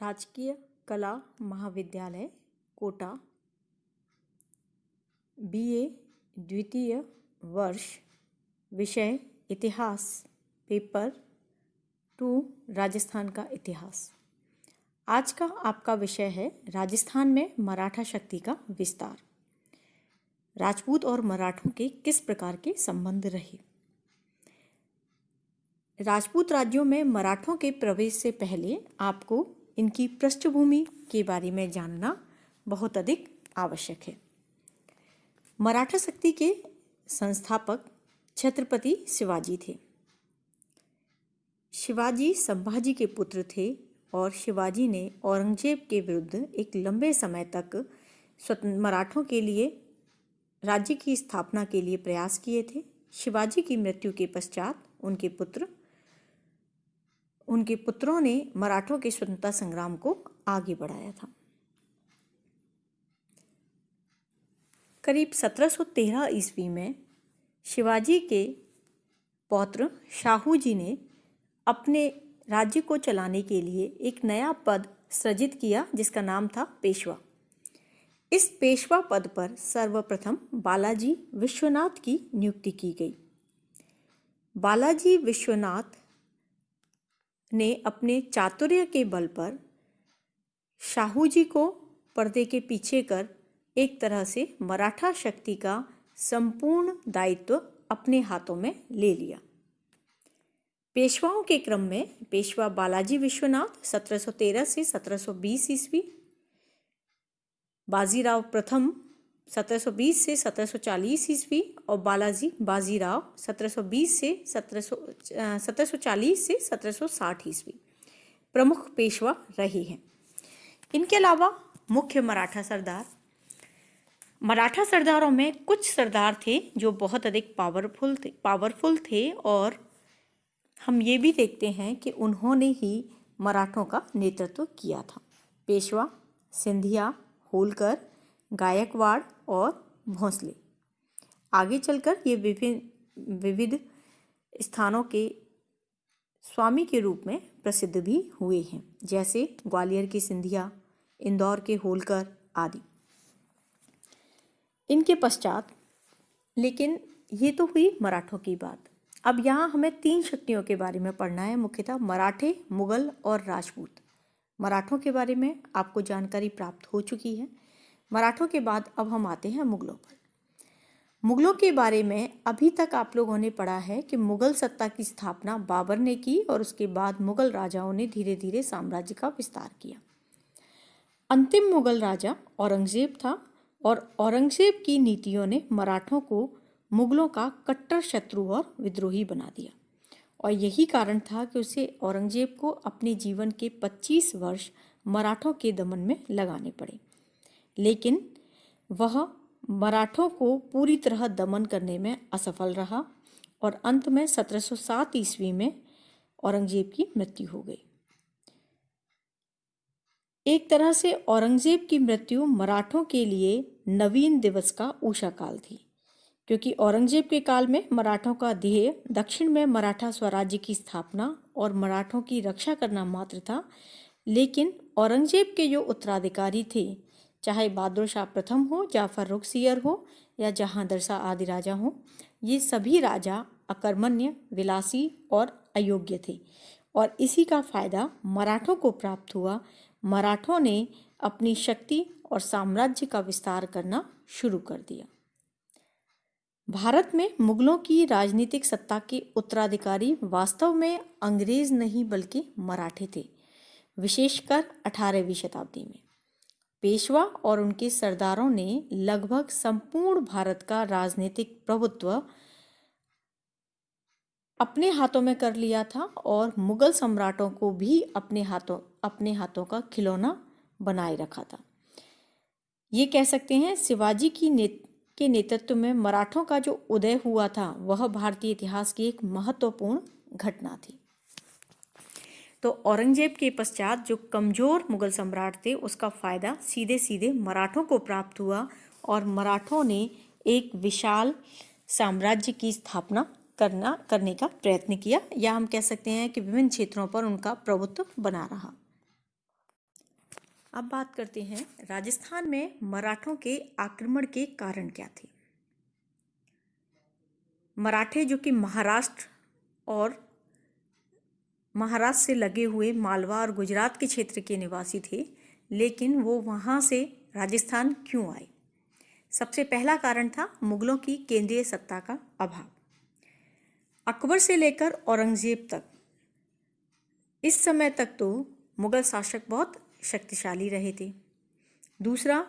राजकीय कला महाविद्यालय कोटा BA द्वितीय वर्ष विषय इतिहास पेपर 2 राजस्थान का इतिहास। आज का आपका विषय है राजस्थान में मराठा शक्ति का विस्तार। राजपूत और मराठों के किस प्रकार के संबंध रहे। राजपूत राज्यों में मराठों के प्रवेश से पहले आपको इनकी पृष्ठभूमि के बारे में जानना बहुत अधिक आवश्यक है। मराठा शक्ति के संस्थापक छत्रपति शिवाजी थे। शिवाजी संभाजी के पुत्र थे और शिवाजी ने औरंगजेब के विरुद्ध एक लंबे समय तक मराठों के लिए राज्य की स्थापना के लिए प्रयास किए थे। शिवाजी की मृत्यु के पश्चात उनके पुत्रों ने मराठों के स्वतंत्रता संग्राम को आगे बढ़ाया था। करीब 1713 ईस्वी में शिवाजी के पौत्र शाहू जी ने अपने राज्य को चलाने के लिए एक नया पद सृजित किया जिसका नाम था पेशवा। इस पेशवा पद पर सर्वप्रथम बालाजी विश्वनाथ की नियुक्ति की गई। बालाजी विश्वनाथ ने अपने चातुर्य के बल पर शाहू जी को पर्दे के पीछे कर एक तरह से मराठा शक्ति का संपूर्ण दायित्व अपने हाथों में ले लिया। पेशवाओं के क्रम में पेशवा बालाजी विश्वनाथ 1713 से 1720 ईस्वी, बाजीराव प्रथम 1720 से 1740 ईस्वी और बाजीराव 1740 से 1760 ईस्वी प्रमुख पेशवा रहे हैं। इनके अलावा मुख्य मराठा सरदारों में कुछ सरदार थे जो बहुत अधिक पावरफुल थे और हम ये भी देखते हैं कि उन्होंने ही मराठों का नेतृत्व किया था। पेशवा, सिंधिया, होलकर, गायकवाड़ और भोंसले आगे चलकर ये विविध स्थानों के स्वामी के रूप में प्रसिद्ध भी हुए हैं, जैसे ग्वालियर के सिंधिया, इंदौर के होलकर आदि। इनके पश्चात लेकिन ये तो हुई मराठों की बात। अब यहाँ हमें 3 शक्तियों के बारे में पढ़ना है, मुख्यतः मराठे, मुगल और राजपूत। मराठों के बारे में आपको जानकारी प्राप्त हो चुकी है। मराठों के बाद अब हम आते हैं मुगलों पर। मुगलों के बारे में अभी तक आप लोगों ने पढ़ा है कि मुगल सत्ता की स्थापना बाबर ने की और उसके बाद मुगल राजाओं ने धीरे धीरे साम्राज्य का विस्तार किया। अंतिम मुगल राजा औरंगजेब था और औरंगजेब की नीतियों ने मराठों को मुगलों का कट्टर शत्रु और विद्रोही बना दिया और यही कारण था कि उसे औरंगजेब को अपने जीवन के 25 वर्ष मराठों के दमन में लगाने पड़े, लेकिन वह मराठों को पूरी तरह दमन करने में असफल रहा और अंत में 1707 ईस्वी में औरंगजेब की मृत्यु हो गई। एक तरह से औरंगजेब की मृत्यु मराठों के लिए नवीन दिवस का उषा काल थी, क्योंकि औरंगजेब के काल में मराठों का ध्येय दक्षिण में मराठा स्वराज्य की स्थापना और मराठों की रक्षा करना मात्र था। लेकिन औरंगजेब के जो उत्तराधिकारी थे, चाहे बहादुर शाह प्रथम हो, जाफर रुखसियर हो या जहांदर शाह आदि राजा हो, ये सभी राजा अकर्मण्य, विलासी और अयोग्य थे और इसी का फायदा मराठों को प्राप्त हुआ। मराठों ने अपनी शक्ति और साम्राज्य का विस्तार करना शुरू कर दिया। भारत में मुगलों की राजनीतिक सत्ता के उत्तराधिकारी वास्तव में अंग्रेज नहीं बल्कि मराठे थे, विशेषकर 18वीं शताब्दी में। पेशवा और उनके सरदारों ने लगभग संपूर्ण भारत का राजनीतिक प्रभुत्व अपने हाथों में कर लिया था और मुगल सम्राटों को भी अपने हाथों का खिलौना बनाए रखा था। ये कह सकते हैं शिवाजी के नेतृत्व में मराठों का जो उदय हुआ था वह भारतीय इतिहास की एक महत्वपूर्ण घटना थी। तो औरंगजेब के पश्चात जो कमजोर मुगल सम्राट थे उसका फायदा सीधे सीधे मराठों को प्राप्त हुआ और मराठों ने एक विशाल साम्राज्य की स्थापना करने का प्रयत्न किया, या हम कह सकते हैं कि विभिन्न क्षेत्रों पर उनका प्रभुत्व बना रहा। अब बात करते हैं राजस्थान में मराठों के आक्रमण के कारण क्या थे। मराठे जो कि महाराष्ट्र से लगे हुए मालवा और गुजरात के क्षेत्र के निवासी थे, लेकिन वो वहाँ से राजस्थान क्यों आए? सबसे पहला कारण था मुगलों की केंद्रीय सत्ता का अभाव। अकबर से लेकर औरंगजेब तक, इस समय तक तो मुगल शासक बहुत शक्तिशाली रहे थे। दूसरा,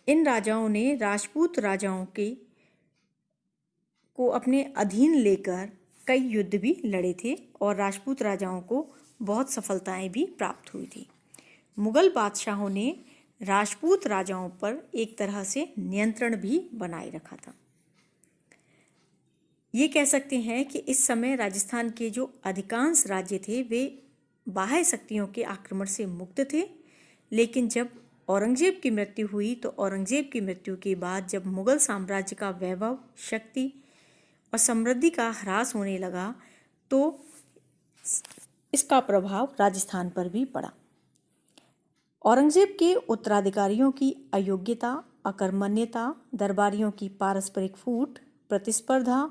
इन राजाओं ने राजपूत राजाओं को अपने अधीन लेकर कई युद्ध भी लड़े थे और राजपूत राजाओं को बहुत सफलताएं भी प्राप्त हुई थी। मुगल बादशाहों ने राजपूत राजाओं पर एक तरह से नियंत्रण भी बनाए रखा था। ये कह सकते हैं कि इस समय राजस्थान के जो अधिकांश राज्य थे वे बाह्य शक्तियों के आक्रमण से मुक्त थे, लेकिन जब औरंगजेब की मृत्यु हुई तो औरंगजेब की मृत्यु के बाद जब मुगल साम्राज्य का वैभव, शक्ति और समृद्धि का ह्रास होने लगा तो इसका प्रभाव राजस्थान पर भी पड़ा। औरंगजेब के उत्तराधिकारियों की अयोग्यता, अकर्मण्यता, दरबारियों की पारस्परिक फूट, प्रतिस्पर्धा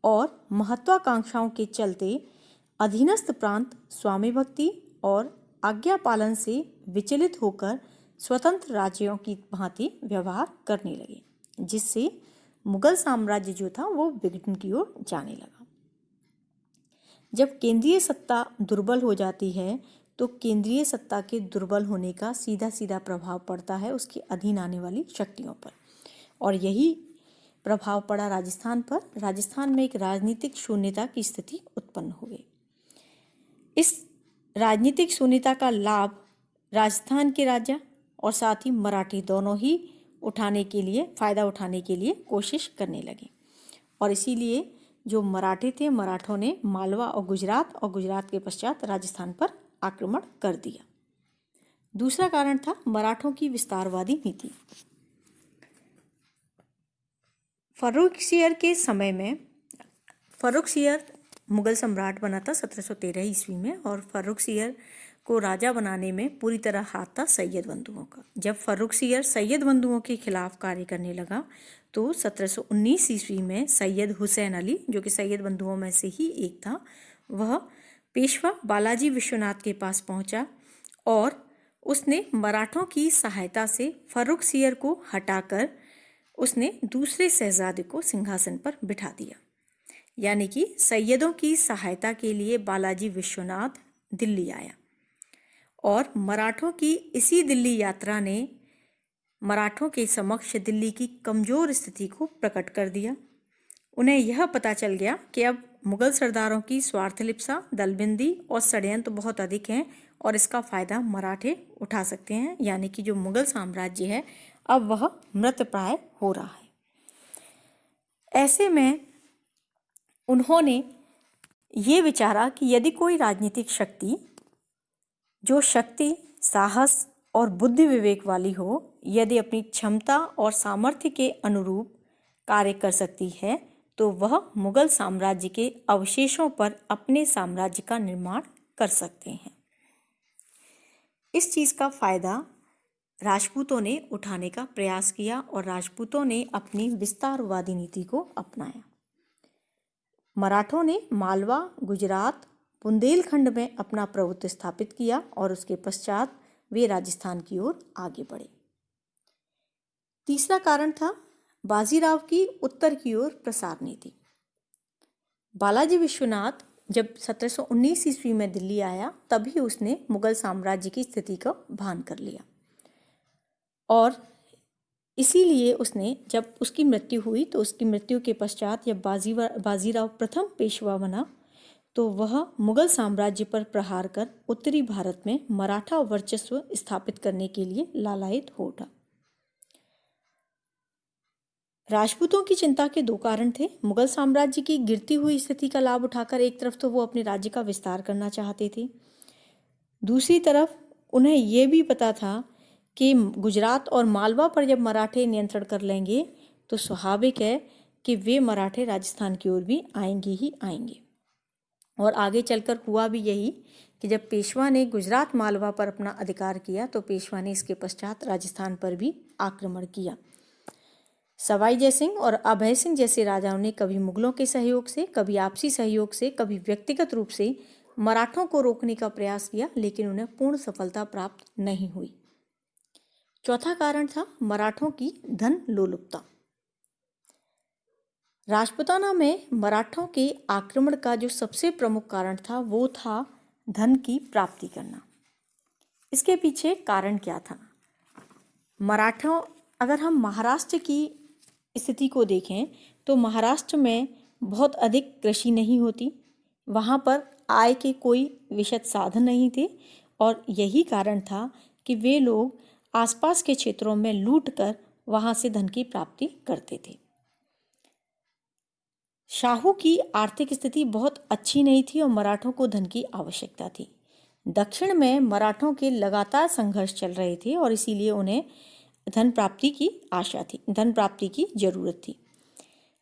और महत्वाकांक्षाओं के चलते अधीनस्थ प्रांत स्वामी भक्ति और आज्ञा पालन से विचलित होकर स्वतंत्र राज्यों की भांति व्यवहार करने लगे, जिससे मुगल साम्राज्य जो था वो विघटन की ओर जाने लगा। जब केंद्रीय सत्ता दुर्बल हो जाती है तो केंद्रीय सत्ता के दुर्बल होने का सीधा सीधा प्रभाव पड़ता है उसके अधीन आने वाली शक्तियों पर, और यही प्रभाव पड़ा राजस्थान पर। राजस्थान में एक राजनीतिक शून्यता की स्थिति उत्पन्न हो गई। इस राजनीतिक शून्यता का लाभ राजस्थान के राजा और साथ ही मराठी दोनों ही फायदा उठाने के लिए कोशिश करने लगे, और इसीलिए जो मराठी थे, मराठों ने मालवा और गुजरात के पश्चात राजस्थान पर आक्रमण कर दिया। दूसरा कारण था मराठों की विस्तारवादी नीति। फर्रुखसियर के समय में फर्रुखसियर मुगल सम्राट बना था 1713 ईस्वी में, और फर्रुखसियर को राजा बनाने में पूरी तरह हाथ था सैयद बंधुओं का। जब फर्रुखसियर सैयद बंधुओं के खिलाफ कार्य करने लगा तो 1719 ईस्वी में सैयद हुसैन अली, जो कि सैयद बंधुओं में से ही एक था, वह पेशवा बालाजी विश्वनाथ के पास पहुंचा और उसने मराठों की सहायता से फर्रुखसियर को हटाकर उसने दूसरे शहजादे को सिंहासन पर बिठा दिया। यानी कि सैयदों की सहायता के लिए बालाजी विश्वनाथ दिल्ली आया, और मराठों की इसी दिल्ली यात्रा ने मराठों के समक्ष दिल्ली की कमजोर स्थिति को प्रकट कर दिया। उन्हें यह पता चल गया कि अब मुगल सरदारों की स्वार्थलिप्सा, दलबंदी और षड्यंत्र बहुत अधिक हैं और इसका फायदा मराठे उठा सकते हैं, यानी कि जो मुगल साम्राज्य है अब वह मृतप्राय हो रहा है। ऐसे में उन्होंने ये विचारा कि यदि कोई राजनीतिक शक्ति जो शक्ति, साहस और बुद्धि विवेक वाली हो, यदि अपनी क्षमता और सामर्थ्य के अनुरूप कार्य कर सकती है तो वह मुगल साम्राज्य के अवशेषों पर अपने साम्राज्य का निर्माण कर सकते हैं। इस चीज़ का फायदा राजपूतों ने उठाने का प्रयास किया और राजपूतों ने अपनी विस्तारवादी नीति को अपनाया। मराठों ने मालवा, गुजरात, बुंदेलखंड में अपना प्रभुत्व स्थापित किया और उसके पश्चात वे राजस्थान की ओर आगे बढ़े। तीसरा कारण था बाजीराव की उत्तर की ओर प्रसार नीति। बालाजी विश्वनाथ जब 1719 ईस्वी में दिल्ली आया तभी उसने मुगल साम्राज्य की स्थिति का भान कर लिया, और इसीलिए उसने, जब उसकी मृत्यु हुई तो उसकी मृत्यु के पश्चात जब बाजीराव प्रथम पेशवा बना तो वह मुगल साम्राज्य पर प्रहार कर उत्तरी भारत में मराठा वर्चस्व स्थापित करने के लिए लालायित हो उठा। राजपूतों की चिंता के दो कारण थे। मुगल साम्राज्य की गिरती हुई स्थिति का लाभ उठाकर एक तरफ तो वो अपने राज्य का विस्तार करना चाहते थे, दूसरी तरफ उन्हें ये भी पता था कि गुजरात और मालवा पर जब मराठे नियंत्रण कर लेंगे तो स्वाभाविक है कि वे मराठे राजस्थान की ओर भी आएंगे ही आएंगे। और आगे चलकर हुआ भी यही कि जब पेशवा ने गुजरात मालवा पर अपना अधिकार किया तो पेशवा ने इसके पश्चात राजस्थान पर भी आक्रमण किया। सवाई जय सिंह और अभय सिंह जैसे राजाओं ने कभी मुगलों के सहयोग से, कभी आपसी सहयोग से, कभी व्यक्तिगत रूप से मराठों को रोकने का प्रयास किया, लेकिन उन्हें पूर्ण सफलता प्राप्त नहीं हुई। चौथा कारण था मराठों की धन लोलुपता। राजपूताना में मराठों के आक्रमण का जो सबसे प्रमुख कारण था वो था धन की प्राप्ति करना। इसके पीछे कारण क्या था? मराठों, अगर हम महाराष्ट्र की स्थिति को देखें तो महाराष्ट्र में बहुत अधिक कृषि नहीं होती, वहाँ पर आय के कोई विशद साधन नहीं थे और यही कारण था कि वे लोग आसपास के क्षेत्रों में लूट कर वहाँ से धन की प्राप्ति करते थे। शाहू की आर्थिक स्थिति बहुत अच्छी नहीं थी और मराठों को धन की आवश्यकता थी। दक्षिण में मराठों के लगातार संघर्ष चल रहे थे और इसीलिए उन्हें धन प्राप्ति की आशा थी, धन प्राप्ति की जरूरत थी।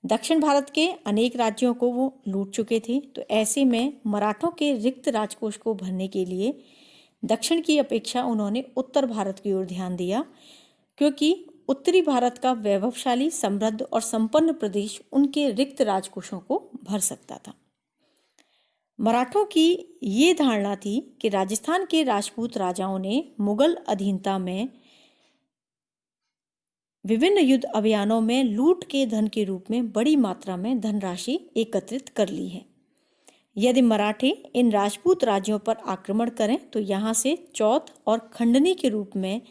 दक्षिण भारत के अनेक राज्यों को वो लूट चुके थे, तो ऐसे में मराठों के रिक्त राजकोष को भरने के लिए दक्षिण की अपेक्षा उन्होंने उत्तर भारत की ओर ध्यान दिया, क्योंकि उत्तरी भारत का वैभवशाली, समृद्ध और संपन्न प्रदेश उनके रिक्त राजकोषों को भर सकता था। मराठों की ये धारणा थी कि राजस्थान के राजपूत राजाओं ने मुगल अधीनता में विभिन्न युद्ध अभियानों में लूट के धन के रूप में बड़ी मात्रा में धनराशि एकत्रित कर ली है। यदि मराठे इन राजपूत राज्यों पर आक्रमण करें तो यहाँ से चौथ और खंडनी के रूप में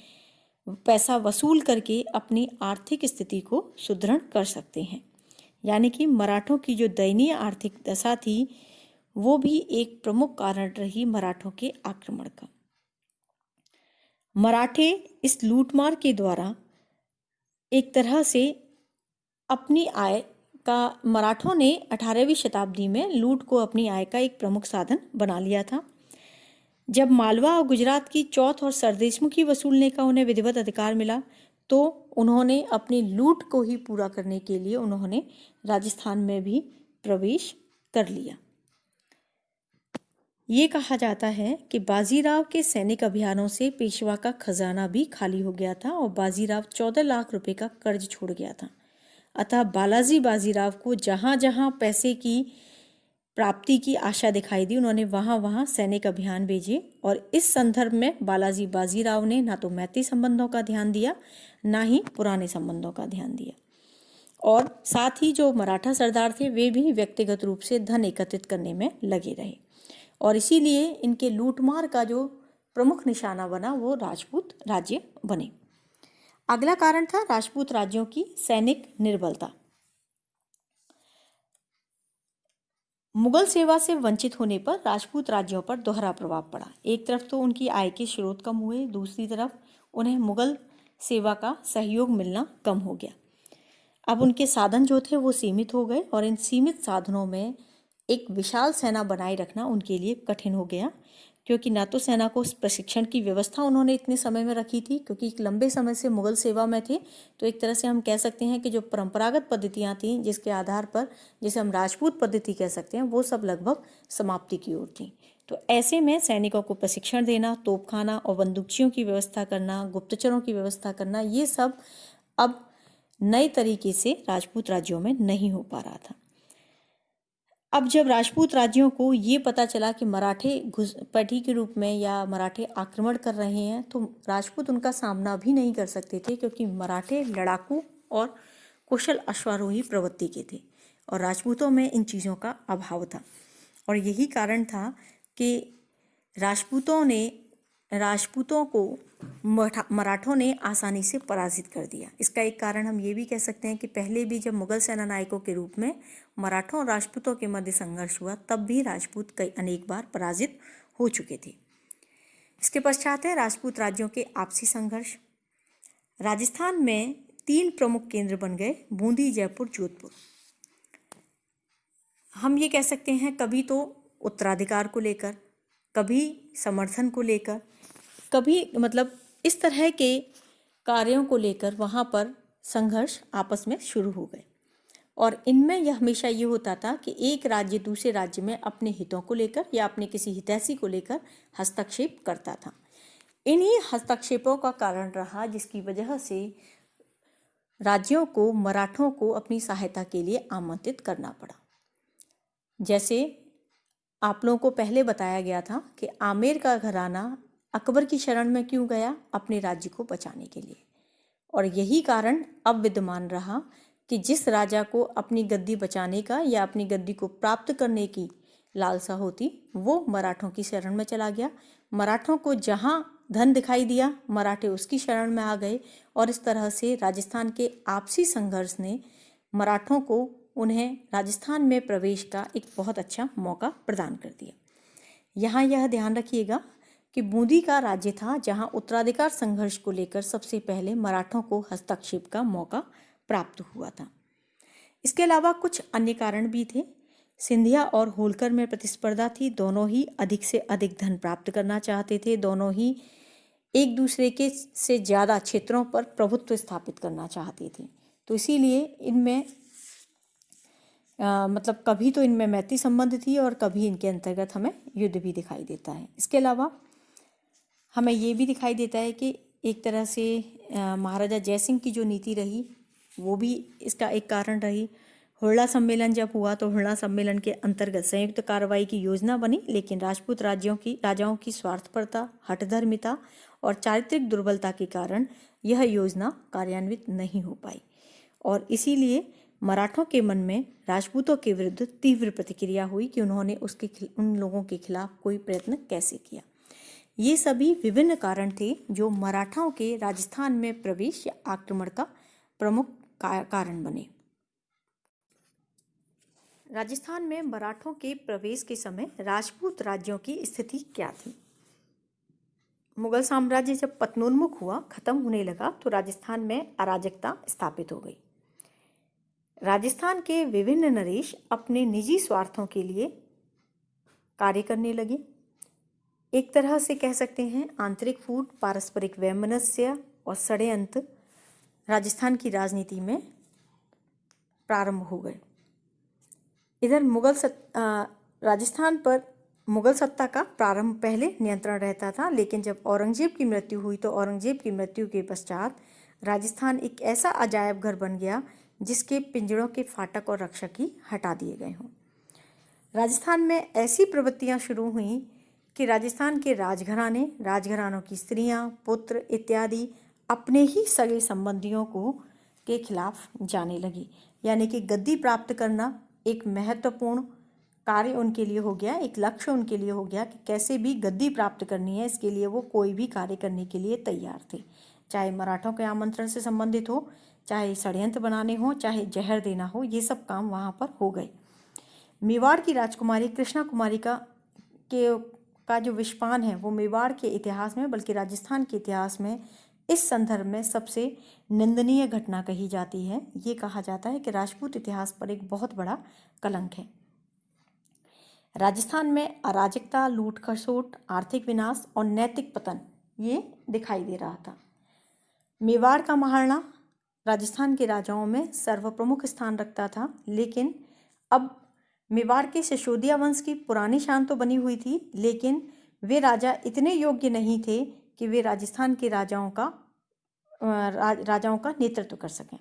पैसा वसूल करके अपनी आर्थिक स्थिति को सुदृढ़ कर सकते हैं। यानी कि मराठों की जो दयनीय आर्थिक दशा थी वो भी एक प्रमुख कारण रही मराठों के आक्रमण का। मराठे इस लूटमार के द्वारा एक तरह से अपनी आय का, मराठों ने 18वीं शताब्दी में लूट को अपनी आय का एक प्रमुख साधन बना लिया था। जब मालवा और गुजरात की चौथ और सरदेशमुखी वसूलने का उन्हें विधिवत अधिकार मिला तो उन्होंने अपनी लूट को ही पूरा करने के लिए उन्होंने राजस्थान में भी प्रवेश कर लिया। ये कहा जाता है कि बाजीराव के सैनिक अभियानों से पेशवा का खजाना भी खाली हो गया था और बाजीराव 14 लाख रुपए का कर्ज छोड़ गया था। अतः बालाजी बाजीराव को जहाँ जहाँ पैसे की प्राप्ति की आशा दिखाई दी उन्होंने वहाँ वहाँ सैनिक अभियान भेजे और इस संदर्भ में बालाजी बाजीराव ने ना तो मैत्री संबंधों का ध्यान दिया ना ही पुराने संबंधों का ध्यान दिया, और साथ ही जो मराठा सरदार थे वे भी व्यक्तिगत रूप से धन एकत्रित करने में लगे रहे और इसीलिए इनके लूटमार का जो प्रमुख निशाना बना वो राजपूत राज्य बने। अगला कारण था राजपूत राज्यों की सैनिक निर्बलता। मुगल सेवा से वंचित होने पर राजपूत राज्यों पर दोहरा प्रभाव पड़ा। एक तरफ तो उनकी आय के स्रोत कम हुए, दूसरी तरफ उन्हें मुगल सेवा का सहयोग मिलना कम हो गया। अब उनके साधन जो थे वो सीमित हो गए और इन सीमित साधनों में एक विशाल सेना बनाए रखना उनके लिए कठिन हो गया, क्योंकि ना तो सेना को प्रशिक्षण की व्यवस्था उन्होंने इतने समय में रखी थी, क्योंकि एक लंबे समय से मुगल सेवा में थे, तो एक तरह से हम कह सकते हैं कि जो परंपरागत पद्धतियां थीं जिसके आधार पर जिसे हम राजपूत पद्धति कह सकते हैं वो सब लगभग समाप्ति की ओर थी। तो ऐसे में सैनिकों को प्रशिक्षण देना, तोपखाना और बंदूकचियों की व्यवस्था करना, गुप्तचरों की व्यवस्था करना, ये सब अब नए तरीके से राजपूत राज्यों में नहीं हो पा रहा था। अब जब राजपूत राज्यों को ये पता चला कि मराठे घुसपैठी के रूप में या मराठे आक्रमण कर रहे हैं तो राजपूत उनका सामना भी नहीं कर सकते थे, क्योंकि मराठे लड़ाकू और कुशल अश्वारोही प्रवृत्ति के थे और राजपूतों में इन चीज़ों का अभाव था। और यही कारण था कि राजपूतों को मराठों ने आसानी से पराजित कर दिया। इसका एक कारण हम ये भी कह सकते हैं कि पहले भी जब मुगल सेना नायकों के रूप में मराठों और राजपूतों के मध्य संघर्ष हुआ तब भी राजपूत कई अनेक बार पराजित हो चुके थे। इसके पश्चात है राजपूत राज्यों के आपसी संघर्ष। राजस्थान में 3 प्रमुख केंद्र बन गए, बूंदी, जयपुर, जोधपुर। हम ये कह सकते हैं कभी तो उत्तराधिकार को लेकर, कभी समर्थन को लेकर, कभी मतलब इस तरह के कार्यों को लेकर वहाँ पर संघर्ष आपस में शुरू हो गए। और इनमें यह हमेशा ये होता था कि एक राज्य दूसरे राज्य में अपने हितों को लेकर या अपने किसी हितैषी को लेकर हस्तक्षेप करता था। इन्हीं हस्तक्षेपों का कारण रहा जिसकी वजह से राज्यों को मराठों को अपनी सहायता के लिए आमंत्रित करना पड़ा। जैसे आप लोगों को पहले बताया गया था कि आमेर का घराना अकबर की शरण में क्यों गया, अपने राज्य को बचाने के लिए। और यही कारण अब विद्यमान रहा कि जिस राजा को अपनी गद्दी बचाने का या अपनी गद्दी को प्राप्त करने की लालसा होती वो मराठों की शरण में चला गया। मराठों को जहां धन दिखाई दिया मराठे उसकी शरण में आ गए और इस तरह से राजस्थान के आपसी संघर्ष ने मराठों को उन्हें राजस्थान में प्रवेश का एक बहुत अच्छा मौका प्रदान कर दिया। यहाँ यह ध्यान रखिएगा कि बूंदी का राज्य था जहाँ उत्तराधिकार संघर्ष को लेकर सबसे पहले मराठों को हस्तक्षेप का मौका प्राप्त हुआ था। इसके अलावा कुछ अन्य कारण भी थे। सिंधिया और होलकर में प्रतिस्पर्धा थी, दोनों ही अधिक से अधिक धन प्राप्त करना चाहते थे, दोनों ही एक दूसरे के से ज़्यादा क्षेत्रों पर प्रभुत्व स्थापित करना चाहते थे। तो इसीलिए इनमें मतलब कभी तो इनमें मैत्री संबंध थी और कभी इनके अंतर्गत हमें युद्ध भी दिखाई देता है। इसके अलावा हमें ये भी दिखाई देता है कि एक तरह से महाराजा जयसिंह की जो नीति रही वो भी इसका एक कारण रही। हुरला सम्मेलन जब हुआ तो हुरला सम्मेलन के अंतर्गत संयुक्त कार्रवाई की योजना बनी, लेकिन राजपूत राजाओं की स्वार्थपरता, हठधर्मिता और चारित्रिक दुर्बलता के कारण यह योजना कार्यान्वित नहीं हो पाई और इसीलिए मराठों के मन में राजपूतों के विरुद्ध तीव्र प्रतिक्रिया हुई कि उन्होंने उन लोगों के खिलाफ कोई प्रयत्न कैसे किया। ये सभी विभिन्न कारण थे जो मराठाओं के राजस्थान में प्रवेश या आक्रमण का प्रमुख कारण बने। राजस्थान में मराठों के प्रवेश के समय राजपूत राज्यों की स्थिति क्या थी? मुगल साम्राज्य जब पतनोन्मुख हुआ, खत्म होने लगा, तो राजस्थान में अराजकता स्थापित हो गई। राजस्थान के विभिन्न नरेश अपने निजी स्वार्थों के लिए कार्य करने लगे। एक तरह से कह सकते हैं आंतरिक फूट, पारस्परिक वैमनस्य और षड्यंत्र राजस्थान की राजनीति में प्रारंभ हो गए। इधर राजस्थान पर मुगल सत्ता का प्रारंभ पहले नियंत्रण रहता था, लेकिन जब औरंगजेब की मृत्यु हुई तो औरंगजेब की मृत्यु के पश्चात राजस्थान एक ऐसा अजायब घर बन गया जिसके पिंजड़ों के फाटक और रक्षक ही हटा दिए गए हों। राजस्थान में ऐसी प्रवृत्तियां शुरू हुईं कि राजस्थान के राजघरानों की स्त्रियां, पुत्र इत्यादि अपने ही सगे संबंधियों के खिलाफ जाने लगी। यानी कि गद्दी प्राप्त करना एक महत्वपूर्ण कार्य उनके लिए हो गया, एक लक्ष्य उनके लिए हो गया कि कैसे भी गद्दी प्राप्त करनी है। इसके लिए वो कोई भी कार्य करने के लिए तैयार थे, चाहे मराठों के आमंत्रण से संबंधित हो, चाहे षड्यंत्र बनाने हो, चाहे जहर देना हो, ये सब काम वहाँ पर हो गए। मेवाड़ की राजकुमारी कृष्णा कुमारी का जो विषपान है वो मेवाड़ के इतिहास में बल्कि राजस्थान के इतिहास में इस संदर्भ में सबसे निंदनीय घटना कही जाती है। ये कहा जाता है कि राजपूत इतिहास पर एक बहुत बड़ा कलंक है। राजस्थान में अराजकता, लूट खसोट, आर्थिक विनाश और नैतिक पतन ये दिखाई दे रहा था। मेवाड़ का महाराणा राजस्थान के राजाओं में सर्वप्रमुख स्थान रखता था, लेकिन अब मेवाड़ के सिसोदिया वंश की पुरानी शान तो बनी हुई थी, लेकिन वे राजा इतने योग्य नहीं थे कि वे राजस्थान के राजाओं का नेतृत्व कर सकें।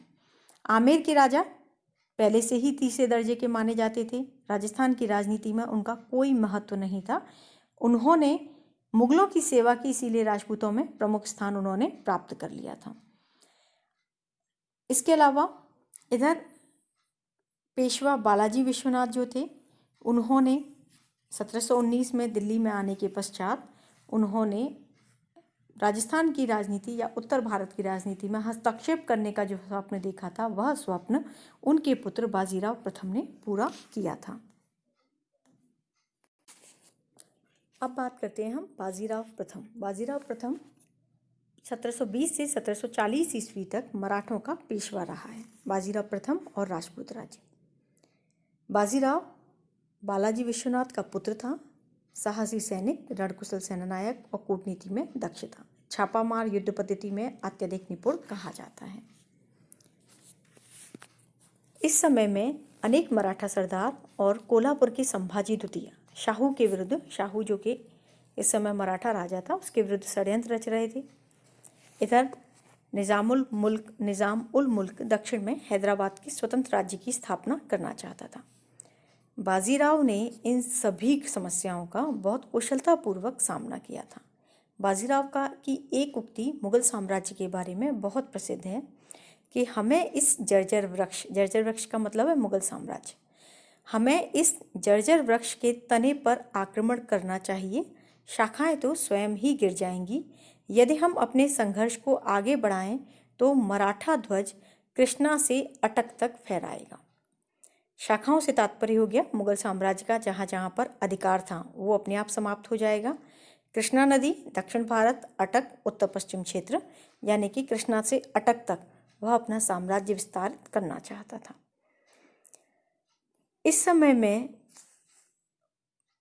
आमेर के राजा पहले से ही तीसरे दर्जे के माने जाते थे। राजस्थान की राजनीति में उनका कोई महत्व नहीं था। उन्होंने मुगलों की सेवा की, इसीलिए राजपूतों में प्रमुख स्थान उन्होंने प्राप्त कर लिया था। इसके अलावा इधर पेशवा बालाजी विश्वनाथ जो थे, उन्होंने 1719 में दिल्ली में आने के पश्चात उन्होंने राजस्थान की राजनीति या उत्तर भारत की राजनीति में हस्तक्षेप करने का जो स्वप्न देखा था, वह स्वप्न उनके पुत्र बाजीराव प्रथम ने पूरा किया था। अब बात करते हैं हम बाजीराव प्रथम। बाजीराव प्रथम 1720 से 1740 ईस्वी तक मराठों का पेशवा रहा है। बाजीराव प्रथम और राजपूत राज्य। बाजीराव बालाजी विश्वनाथ का पुत्र था। साहसी सैनिक, रणकुशल सेनानायक और कूटनीति में दक्ष था। छापामार युद्ध पद्धति में अत्यधिक निपुण कहा जाता है। इस समय में अनेक मराठा सरदार और कोल्हापुर के संभाजी द्वितीय शाहू के विरुद्ध, शाहू जो कि इस समय मराठा राजा था, उसके विरुद्ध षड्यंत्र रच रहे थे। इधर निज़ाम उल मुल्क दक्षिण में हैदराबाद के स्वतंत्र राज्य की स्थापना करना चाहता था। बाजीराव ने इन सभी समस्याओं का बहुत कुशलतापूर्वक सामना किया था। बाजीराव की एक उक्ति मुगल साम्राज्य के बारे में बहुत प्रसिद्ध है कि हमें इस जर्जर वृक्ष का मतलब है मुगल साम्राज्य, हमें इस जर्जर वृक्ष के तने पर आक्रमण करना चाहिए, शाखाएं तो स्वयं ही गिर जाएंगी। यदि हम अपने संघर्ष को आगे बढ़ाएं तो मराठा ध्वज कृष्णा से अटक तक फहराएगा। शाखाओं से तात्पर्य हो गया मुगल साम्राज्य का जहाँ जहाँ पर अधिकार था वो अपने आप समाप्त हो जाएगा। कृष्णा नदी दक्षिण भारत, अटक उत्तर पश्चिम क्षेत्र, यानी कि कृष्णा से अटक तक वह अपना साम्राज्य विस्तारित करना चाहता था। इस समय में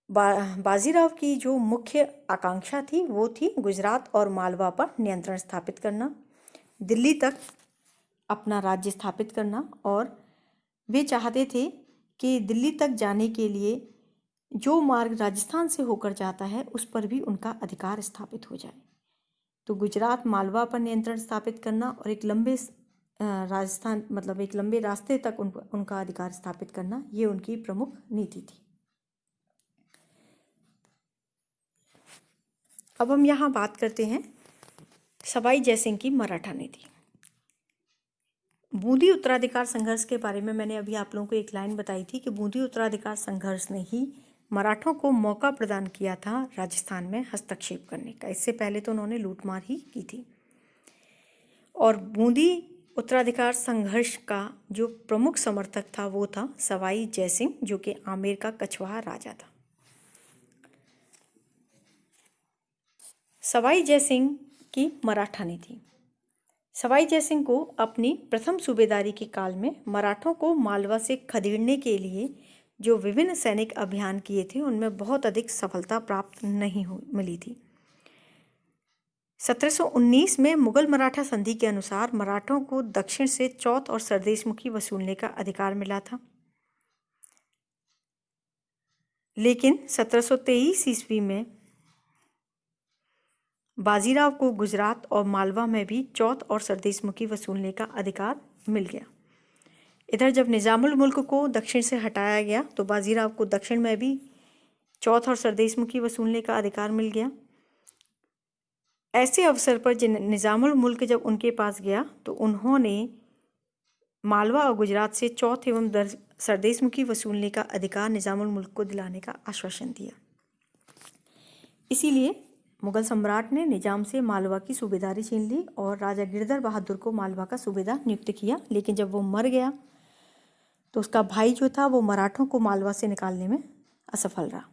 बाजीराव की जो मुख्य आकांक्षा थी वो थी गुजरात और मालवा पर नियंत्रण स्थापित करना, दिल्ली तक अपना राज्य स्थापित करना, और वे चाहते थे कि दिल्ली तक जाने के लिए जो मार्ग राजस्थान से होकर जाता है उस पर भी उनका अधिकार स्थापित हो जाए। तो गुजरात मालवा पर नियंत्रण स्थापित करना और एक लंबे एक लंबे रास्ते तक उनका अधिकार स्थापित करना, ये उनकी प्रमुख नीति थी। अब हम यहाँ बात करते हैं सवाई जयसिंह की मराठा नीति। बूंदी उत्तराधिकार संघर्ष के बारे में मैंने अभी आप लोगों को एक लाइन बताई थी कि बूंदी उत्तराधिकार संघर्ष ने ही मराठों को मौका प्रदान किया था राजस्थान में हस्तक्षेप करने का। इससे पहले तो उन्होंने लूटमार ही की थी। और बूंदी उत्तराधिकार संघर्ष का जो प्रमुख समर्थक था वो था सवाई जयसिंह, जो कि आमेर का कछवाहा राजा था। सवाई जयसिंह की मराठा नीति। सवाई जयसिंह को अपनी प्रथम सूबेदारी के काल में मराठों को मालवा से खदेड़ने के लिए जो विभिन्न सैनिक अभियान किए थे उनमें बहुत अधिक सफलता प्राप्त नहीं मिली थी। 1719 में मुगल मराठा संधि के अनुसार मराठों को दक्षिण से चौथ और सरदेशमुखी वसूलने का अधिकार मिला था, लेकिन 1723 ईस्वी में बाजीराव को गुजरात और मालवा में भी चौथ और सरदेशमुखी वसूलने का अधिकार मिल गया। इधर जब निज़ामुल मुल्क को दक्षिण से हटाया गया तो बाजीराव को दक्षिण में भी चौथ और सरदेशमुखी वसूलने का अधिकार मिल गया। ऐसे अवसर पर निज़ामुल मुल्क जब उनके पास गया तो उन्होंने मालवा और गुजरात से चौथ एवं सरदेशमुखी वसूलने का अधिकार निज़ामुल मुल्क को दिलाने का आश्वासन दिया। इसीलिए मुगल सम्राट ने निजाम से मालवा की सूबेदारी छीन ली और राजा गिरधर बहादुर को मालवा का सूबेदार नियुक्त किया। लेकिन जब वो मर गया तो उसका भाई जो था वो मराठों को मालवा से निकालने में असफल रहा।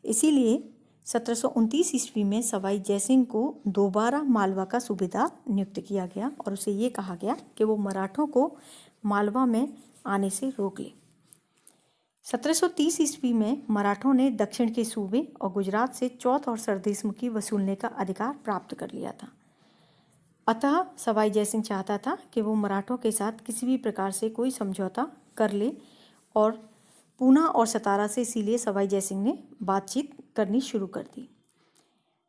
इसीलिए 1729 ईस्वी में सवाई जयसिंह को दोबारा मालवा का सूबेदार नियुक्त किया गया और उसे ये कहा गया कि वो मराठों को मालवा में आने से रोक ले। 1730 ईस्वी में मराठों ने दक्षिण के सूबे और गुजरात से चौथ और सरदेशमुखी वसूलने का अधिकार प्राप्त कर लिया था। अतः सवाई जयसिंह चाहता था कि वो मराठों के साथ किसी भी प्रकार से कोई समझौता कर ले और पूना और सतारा से, इसीलिए सवाई जयसिंह ने बातचीत करनी शुरू कर दी।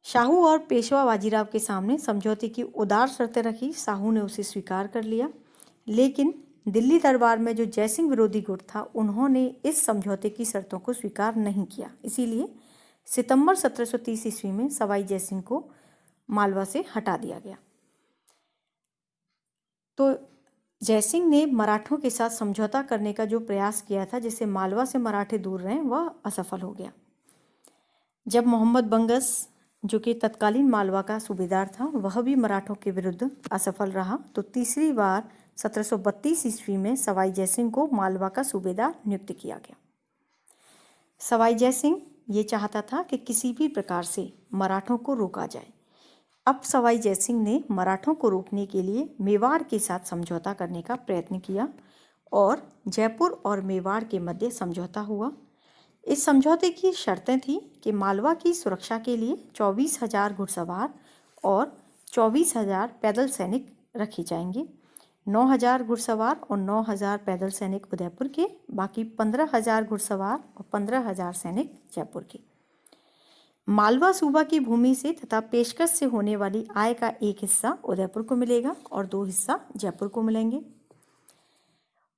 शाहू और पेशवा बाजीराव के सामने समझौते की उदार शर्तें रखी। शाहू ने उसे स्वीकार कर लिया, लेकिन दिल्ली दरबार में जो जयसिंह विरोधी गुट था उन्होंने इस समझौते की शर्तों को स्वीकार नहीं किया। इसीलिए सितंबर 1730 ईस्वी में सवाई जयसिंह को मालवा से हटा दिया गया। तो जयसिंह ने मराठों के साथ समझौता करने का जो प्रयास किया था जिससे मालवा से मराठे दूर रहें, वह असफल हो गया। जब मोहम्मद बंगस जो कि तत्कालीन मालवा का सूबेदार था वह भी मराठों के विरुद्ध असफल रहा, तो तीसरी बार 1732 ईस्वी में सवाई जयसिंह को मालवा का सूबेदार नियुक्त किया गया। सवाई जयसिंह ये चाहता था कि किसी भी प्रकार से मराठों को रोका जाए। अब सवाई जयसिंह ने मराठों को रोकने के लिए मेवाड़ के साथ समझौता करने का प्रयत्न किया और जयपुर और मेवाड़ के मध्य समझौता हुआ। इस समझौते की शर्तें थीं कि मालवा की सुरक्षा के लिए 24,000 घुड़सवार और 24,000 पैदल सैनिक रखे जाएंगे। 9,000 घुड़सवार और 9,000 पैदल सैनिक उदयपुर के, बाकी 15,000 घुड़सवार और 15,000 सैनिक जयपुर के। मालवा सूबा की भूमि से तथा पेशकश से होने वाली आय का एक हिस्सा उदयपुर को मिलेगा और 2 हिस्सा जयपुर को मिलेंगे।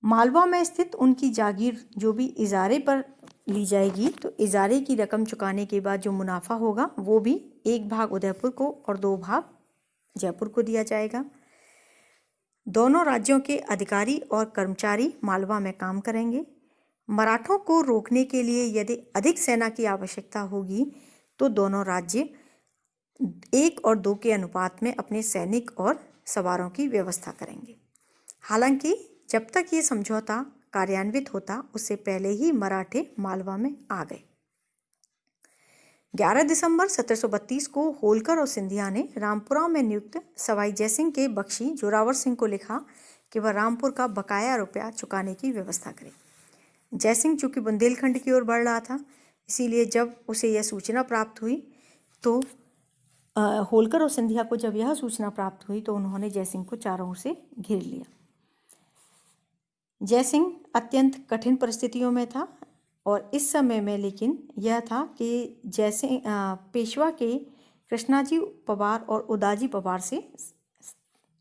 मालवा में स्थित उनकी जागीर जो भी इजारे पर ली जाएगी, तो इजारे की रकम चुकाने के बाद जो मुनाफा होगा वो भी 1 भाग उदयपुर को और 2 भाग जयपुर को दिया जाएगा। दोनों राज्यों के अधिकारी और कर्मचारी मालवा में काम करेंगे। मराठों को रोकने के लिए यदि अधिक सेना की आवश्यकता होगी तो दोनों राज्य 1 और 2 के अनुपात में अपने सैनिक और सवारों की व्यवस्था करेंगे। हालांकि जब तक ये समझौता कार्यान्वित होता उससे पहले ही मराठे मालवा में आ गए। 11 दिसंबर 1732 को होलकर और सिंधिया ने रामपुरा में नियुक्त सवाई जयसिंह के बख्शी जोरावर सिंह को लिखा कि वह रामपुर का बकाया रुपया चुकाने की व्यवस्था करे। जयसिंह चूंकि बुंदेलखंड की ओर बढ़ रहा था, इसीलिए जब उसे यह सूचना प्राप्त हुई तो होलकर और सिंधिया को जब यह सूचना प्राप्त हुई तो उन्होंने जयसिंह को चारों ओर से घेर लिया। जयसिंह अत्यंत कठिन परिस्थितियों में था और इस समय में लेकिन यह था कि जयसिंह पेशवा के कृष्णाजी पवार और उदाजी पवार से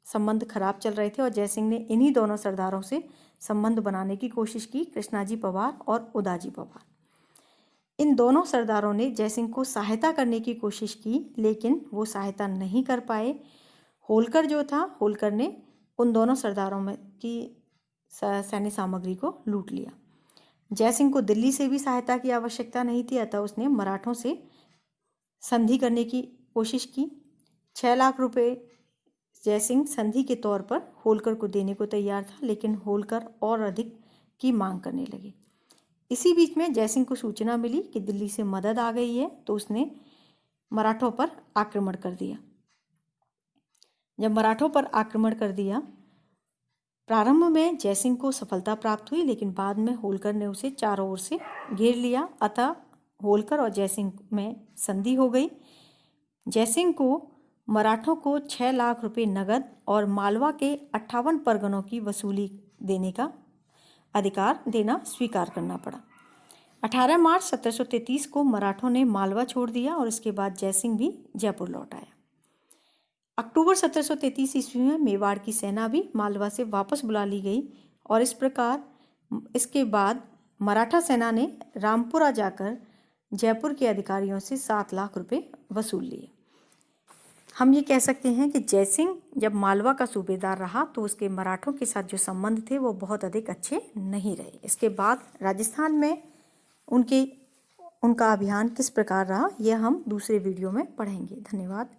संबंध खराब चल रहे थे और जयसिंह ने इन्हीं दोनों सरदारों से संबंध बनाने की कोशिश की, कृष्णाजी पवार और उदाजी पवार। इन दोनों सरदारों ने जयसिंह को सहायता करने की कोशिश की, लेकिन वो सहायता नहीं कर पाए। होलकर जो था, होलकर ने उन दोनों सरदारों में की सैन्य सामग्री को लूट लिया। जयसिंह को दिल्ली से भी सहायता की आवश्यकता नहीं थी, अतः उसने मराठों से संधि करने की कोशिश की। 6 लाख रुपए जयसिंह संधि के तौर पर होलकर को देने को तैयार था, लेकिन होलकर और अधिक की मांग करने लगे। इसी बीच में जयसिंह को सूचना मिली कि दिल्ली से मदद आ गई है, तो उसने मराठों पर आक्रमण कर दिया। जब मराठों पर आक्रमण कर दिया, प्रारंभ में जयसिंह को सफलता प्राप्त हुई, लेकिन बाद में होलकर ने उसे चारों ओर से घेर लिया, अतः होलकर और जयसिंह में संधि हो गई। जयसिंह को मराठों को 6 लाख रुपए नगद और मालवा के 58 परगनों की वसूली देने का अधिकार देना स्वीकार करना पड़ा। 18 मार्च 1733 को मराठों ने मालवा छोड़ दिया और इसके बाद जयसिंह भी जयपुर लौट आया। अक्टूबर 1733 ईस्वी में मेवाड़ की सेना भी मालवा से वापस बुला ली गई और इस प्रकार इसके बाद मराठा सेना ने रामपुरा जाकर जयपुर के अधिकारियों से 7 लाख रुपए वसूल लिए। हम ये कह सकते हैं कि जयसिंह जब मालवा का सूबेदार रहा तो उसके मराठों के साथ जो संबंध थे वो बहुत अधिक अच्छे नहीं रहे। इसके बाद राजस्थान में उनका अभियान किस प्रकार रहा, यह हम दूसरे वीडियो में पढ़ेंगे। धन्यवाद।